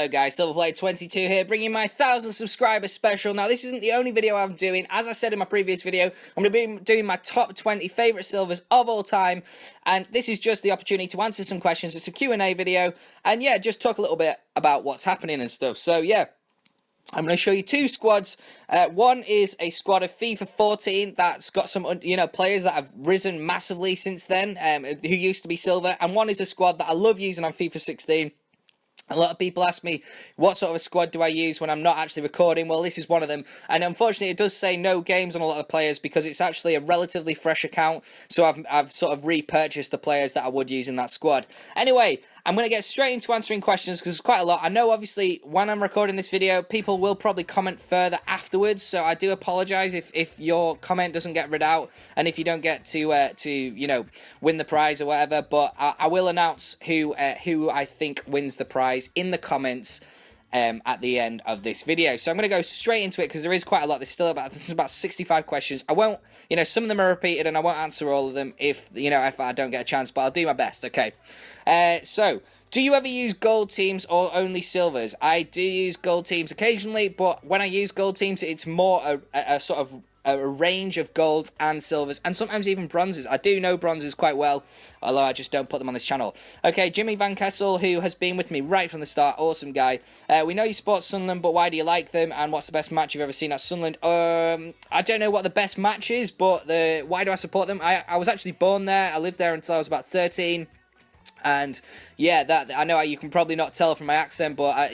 Hello guys, Silverplate22 here, bringing my 1,000 subscriber special. Now this isn't the only video I'm doing. As I said in my previous video, I'm going to be doing my top 20 favourite silvers of all time. And this is just the opportunity to answer some questions. It's a Q&A video. And yeah, just talk a little bit about what's happening and stuff. So yeah, I'm going to show you two squads. One is a squad of FIFA 14 that's got some, players that have risen massively since then, who used to be silver. And one is a squad that I love using on FIFA 16. A lot of people ask me, what sort of a squad do I use when I'm not actually recording? Well, this is one of them. And unfortunately, it does say no games on a lot of players because it's actually a relatively fresh account. So I've sort of repurchased the players that I would use in that squad. Anyway, I'm going to get straight into answering questions because there's quite a lot. I know, obviously, when I'm recording this video, people will probably comment further afterwards. So I do apologise if your comment doesn't get read out and if you don't get to win the prize or whatever. But I will announce who I think wins the prize in the comments at the end of this video. So I'm going to go straight into it because there is quite a lot. There's about 65 questions. I won't, some of them are repeated and I won't answer all of them if I don't get a chance, but I'll do my best, okay? So, do you ever use gold teams or only silvers? I do use gold teams occasionally, but when I use gold teams, it's more a sort of a range of golds and silvers, and sometimes even bronzes. I do know bronzes quite well, although I just don't put them on this channel. Okay, Jimmy Van Kessel, who has been with me right from the start, awesome guy. We know you support Sunderland, but why do you like them, and what's the best match you've ever seen at Sunderland? I don't know what the best match is, but why do I support them? I was actually born there. I lived there until I was about 13. And yeah, that I know you can probably not tell from my accent, but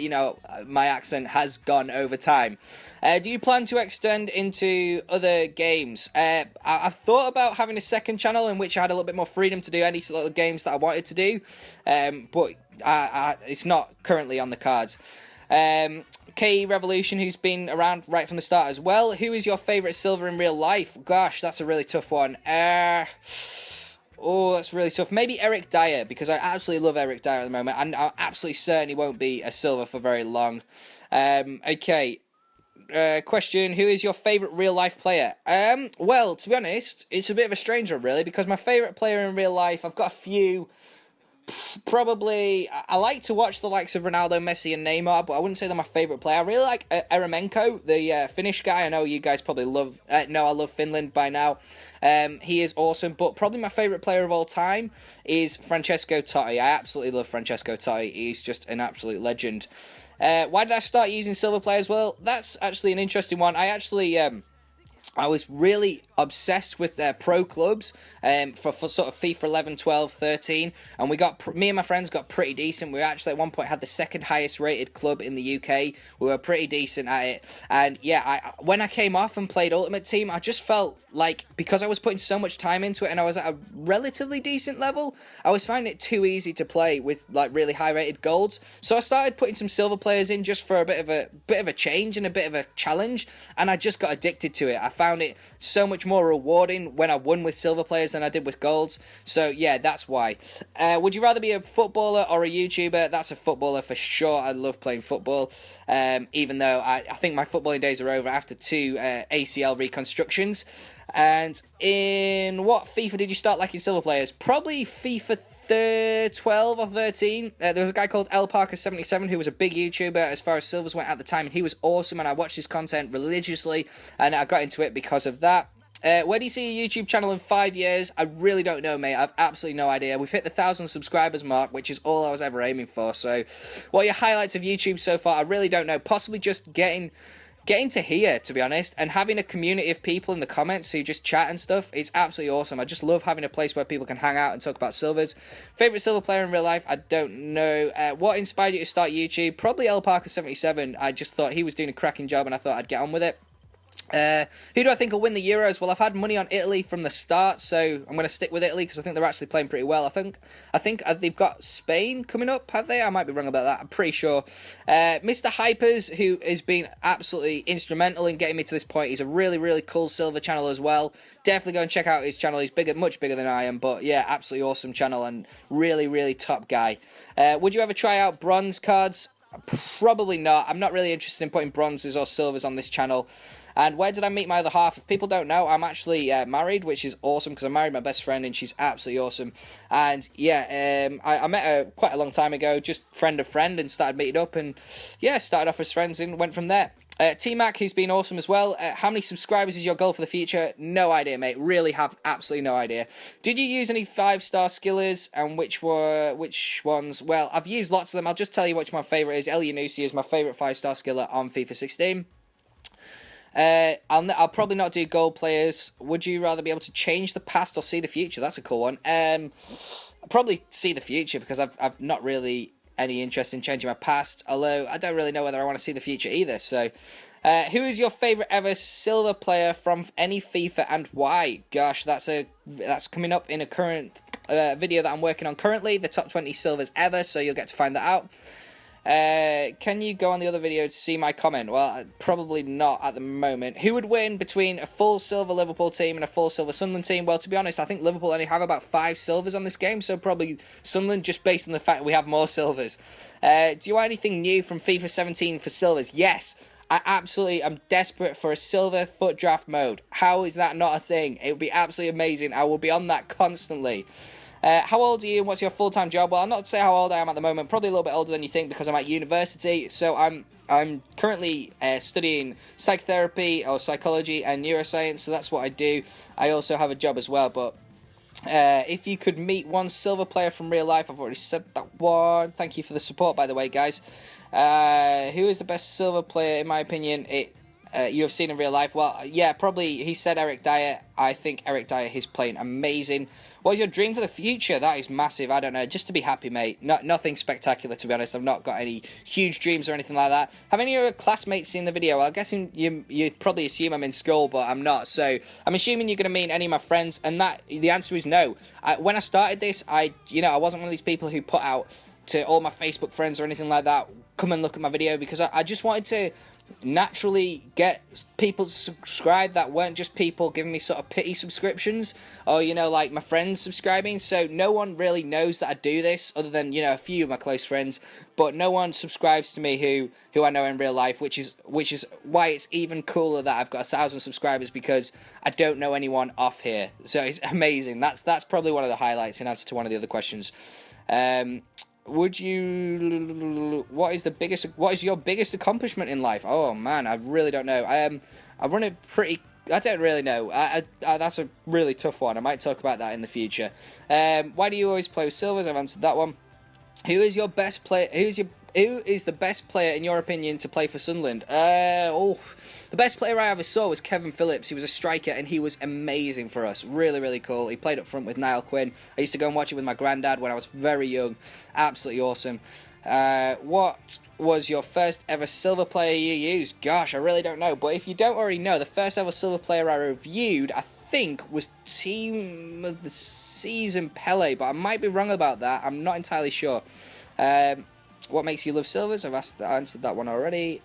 my accent has gone over time. Do you plan to extend into other games? I've thought about having a second channel in which I had a little bit more freedom to do any sort of games that I wanted to do, but it's not currently on the cards. KE Revolution, who's been around right from the start as well. Who is your favourite silver in real life? Gosh, that's a really tough one. Oh, that's really tough. Maybe Eric Dyer, because I absolutely love Eric Dyer at the moment, and I'm absolutely certain he won't be a silver for very long. Okay. Question, who is your favourite real-life player? Well, to be honest, it's a bit of a strange one, really, because my favourite player in real life, I've got a few. Probably, I like to watch the likes of Ronaldo, Messi and Neymar, but I wouldn't say they're my favourite player. I really like Eremenko, the Finnish guy. I know you guys probably love, I love Finland by now. He is awesome, but probably my favourite player of all time is Francesco Totti. I absolutely love Francesco Totti. He's just an absolute legend. Why did I start using silver players? Well, that's actually an interesting one. I was really obsessed with their pro clubs for sort of FIFA 11, 12, 13, and me and my friends got pretty decent. We actually at one point had the second highest rated club in the UK. We were pretty decent at it, and yeah, when I came off and played Ultimate Team, I just felt like, because I was putting so much time into it and I was at a relatively decent level, I was finding it too easy to play with like really high rated golds. So I started putting some silver players in just for a bit of a change and a bit of a challenge, and I just got addicted to it. I found it so much more rewarding when I won with silver players than I did with golds. So yeah, that's why. Would you rather be a footballer or a YouTuber? That's a footballer for sure. I love playing football, even though I think my footballing days are over after 2 ACL reconstructions. And in what FIFA did you start liking silver players? Probably FIFA 12 or 13. There was a guy called L Parker 77 who was a big YouTuber as far as silvers went at the time, and he was awesome, and I watched his content religiously, and I got into it because of that. Where do you see your YouTube channel in 5 years? I really don't know, mate. I've absolutely no idea. We've hit the 1,000 subscribers mark, which is all I was ever aiming for. So what are your highlights of YouTube so far? I really don't know. Possibly just getting to here, to be honest, and having a community of people in the comments who just chat and stuff. It's absolutely awesome. I just love having a place where people can hang out and talk about silvers. Favourite silver player in real life? I don't know. What inspired you to start YouTube? Probably L Parker 77. I just thought he was doing a cracking job and I thought I'd get on with it. Who do I think will win the Euros? Well, I've had money on Italy from the start, so I'm going to stick with Italy because I think they're actually playing pretty well. I think they've got Spain coming up, have they? I might be wrong about that. I'm pretty sure. Mr. Hypers, who has been absolutely instrumental in getting me to this point. He's a really, really cool silver channel as well. Definitely go and check out his channel. He's much bigger than I am, but yeah, absolutely awesome channel and really, really top guy. Would you ever try out bronze cards? Probably not. I'm not really interested in putting bronzes or silvers on this channel. And where did I meet my other half? If people don't know, I'm actually married, which is awesome because I married my best friend and she's absolutely awesome. And yeah, I met her quite a long time ago, just friend of friend, and started meeting up, and yeah, started off as friends and went from there. T-Mac, who's been awesome as well. How many subscribers is your goal for the future? No idea, mate. Really have absolutely no idea. Did you use any 5-star skillers, and which ones? Well, I've used lots of them. I'll just tell you which my favourite is. Elyounoussi is my favourite 5-star skiller on FIFA 16. I'll probably not do gold players. Would you rather be able to change the past or see the future? That's a cool one. I'll probably see the future because I've not really any interest in changing my past, although I don't really know whether I want to see the future either. So who is your favourite ever silver player from any FIFA and why? Gosh, that's coming up in a current video that I'm working on currently, the top 20 silvers ever, so you'll get to find that out. Can you go on the other video to see my comment? Well, probably not at the moment. Who would win between a full silver Liverpool team and a full silver Sunderland team? Well, to be honest, I think Liverpool only have about 5 silvers on this game, so probably Sunderland, just based on the fact we have more silvers. Do you want anything new from FIFA 17 for silvers? Yes. I absolutely am desperate for a silver FUT draft mode. How is that not a thing? It would be absolutely amazing. I will be on that constantly. How old are you and what's your full-time job? Well, I'll not say how old I am at the moment. Probably a little bit older than you think because I'm at university. So I'm currently studying psychotherapy or psychology and neuroscience. So that's what I do. I also have a job as well. But if you could meet one silver player from real life, I've already said that one. Thank you for the support, by the way, guys. Who is the best silver player, in my opinion? You have seen in real life? Well, yeah, probably he said Eric Dyer. I think Eric Dyer is playing amazing. What is your dream for the future? That is massive. I don't know. Just to be happy, mate. Nothing spectacular, to be honest. I've not got any huge dreams or anything like that. Have any of your classmates seen the video? Well, I guess you probably assume I'm in school, but I'm not. So I'm assuming you're going to meet any of my friends, and the answer is no. When I started this, I wasn't one of these people who put out to all my Facebook friends or anything like that, come and look at my video, because I just wanted to naturally get people to subscribe that weren't just people giving me sort of pity subscriptions or like my friends subscribing. So no one really knows that I do this other than a few of my close friends, but no one subscribes to me who I know in real life, which is why it's even cooler that I've got 1,000 subscribers, because I don't know anyone off here. So it's amazing. That's probably one of the highlights in answer to one of the other questions. What is your biggest accomplishment in life? Oh man, I really don't know. I run a pretty. I don't really know. That's a really tough one. I might talk about that in the future. Why do you always play with silvers? I've answered that one. Who is your best player? Who is the best player in your opinion to play for Sunderland? The best player I ever saw was Kevin Phillips. He was a striker and he was amazing for us. Really, really cool. He played up front with Niall Quinn. I used to go and watch it with my granddad when I was very young. Absolutely awesome. What was your first ever silver player you used? Gosh, I really don't know. But if you don't already know, the first ever silver player I reviewed, I think, was Team of the Season Pele, but I might be wrong about that. I'm not entirely sure. What makes you love silvers? I've answered that one already.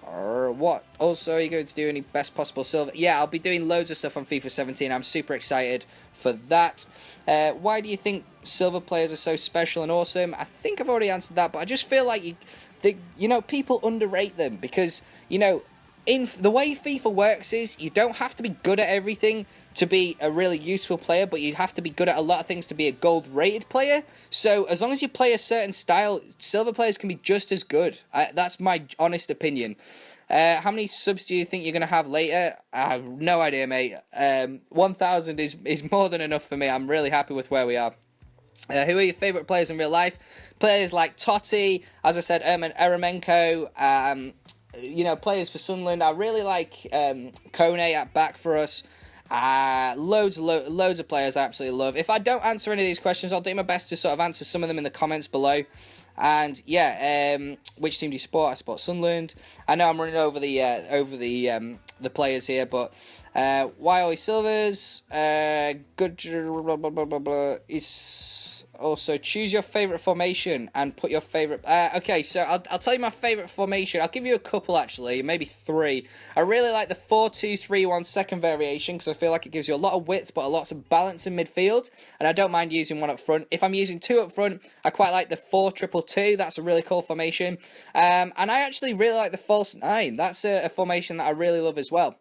What also are you going to do? Any best possible silver? Yeah, I'll be doing loads of stuff on FIFA 17. I'm super excited for that. Why do you think silver players are so special and awesome? I think I've already answered that, but I just feel like people underrate them, because in the way FIFA works is you don't have to be good at everything to be a really useful player, but you have to be good at a lot of things to be a gold rated player. So as long as you play a certain style, silver players can be just as good. That's my honest opinion. How many subs do you think you're going to have later? I have no idea, mate. 1,000 is more than enough for me. I'm really happy with where we are. Who are your favourite players in real life? Players like Totti, as I said, Eremenko, players for Sunderland. I really like Kone at back for us. Loads of players I absolutely love. If I don't answer any of these questions, I'll do my best to sort of answer some of them in the comments below. And yeah, which team do you support? I support Sunderland. I know I'm running over the players here, but why always silvers? Good. Is also choose your favourite formation and put your favourite. Okay, so I'll tell you my favourite formation. I'll give you a couple actually, maybe 3. I really like the 4-2-3-1 second variation because I feel like it gives you a lot of width but a lot of balance in midfield, and I don't mind using one up front. If I'm using 2 up front, I quite like the 4-3-3 4-4-2. That's a really cool formation. And I actually really like the false 9. That's a formation that I really love as well.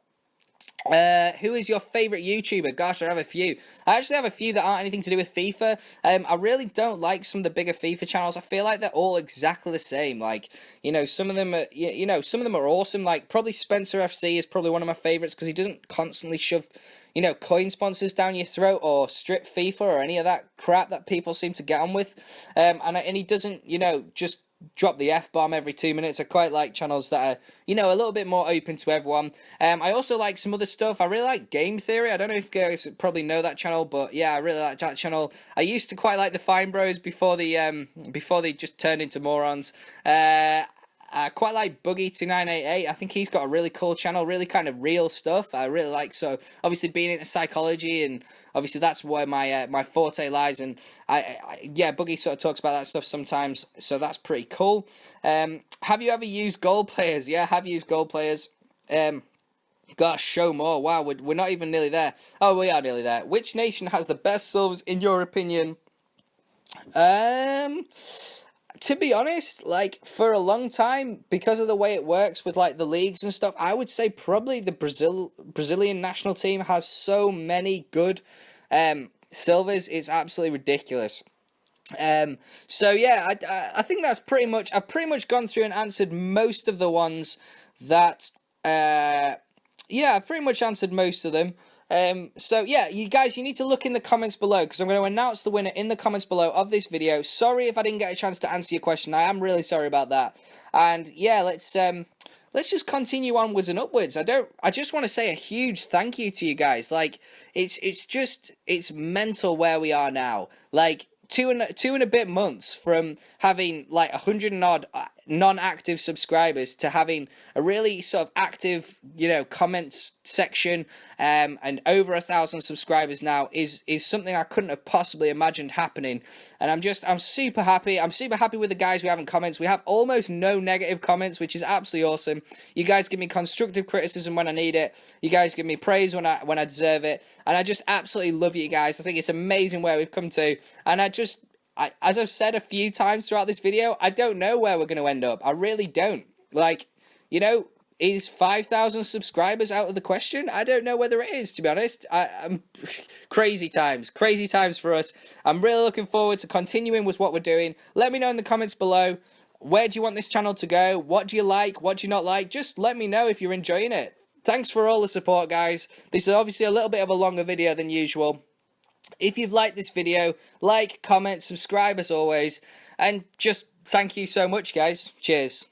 Who is your favourite YouTuber? Gosh, I have a few. I actually have a few that aren't anything to do with FIFA. I really don't like some of the bigger FIFA channels. I feel like they're all exactly the same. Like, you know, some of them are, you know, some of them are awesome. Like, probably Spencer FC is probably one of my favourites because he doesn't constantly shove, you know, coin sponsors down your throat or strip FIFA or any of that crap that people seem to get on with. And he doesn't, you know, just drop the F-bomb every 2 minutes. I quite like channels that are, you know, a little bit more open to everyone. I also like some other stuff. I really like Game Theory. I don't know if you guys probably know that channel, but yeah, I really like that channel. I used to quite like the Fine Bros before they just turned into morons. I quite like Boogie2988. I think he's got a really cool channel, really kind of real stuff. I really like, so obviously being into psychology, and obviously that's where my forte lies. And yeah, Boogie sort of talks about that stuff sometimes, so that's pretty cool. Have you ever used gold players? Yeah, I have used gold players. Gosh, show more. Wow, we're not even nearly there. Oh, we are nearly there. Which nation has the best silvers in your opinion? To be honest, like, for a long time, because of the way it works with, like, the leagues and stuff, I would say probably the Brazilian national team has so many good silvers, it's absolutely ridiculous. So yeah, I think that's pretty much, I've pretty much gone through and answered most of the ones that, yeah, I've pretty much answered most of them. So yeah, you guys, you need to look in the comments below, because I'm going to announce the winner in the comments below of this video. Sorry if I didn't get a chance to answer your question. I am really sorry about that. And yeah, let's just continue onwards and upwards. I just want to say a huge thank you to you guys. Like, it's mental where we are now. Like, two and a bit months from having like 100 and odd non-active subscribers to having a really sort of active, you know, comments section, and over 1,000 subscribers now is something I couldn't have possibly imagined happening. And I'm super happy. I'm super happy with the guys we have in comments. We have almost no negative comments, which is absolutely awesome. You guys give me constructive criticism when I need it. You guys give me praise when I deserve it. And I just absolutely love you guys. I think it's amazing where we've come to. And as I've said a few times throughout this video, I don't know where we're going to end up. I really don't. Like, you know, is 5,000 subscribers out of the question? I don't know whether it is, to be honest. I'm crazy times for us. I'm really looking forward to continuing with what we're doing. Let me know in the comments below, where do you want this channel to go? What do you like? What do you not like? Just let me know if you're enjoying it. Thanks for all the support, guys. This is obviously a little bit of a longer video than usual. If you've liked this video, like, comment, subscribe as always, and just thank you so much, guys. Cheers.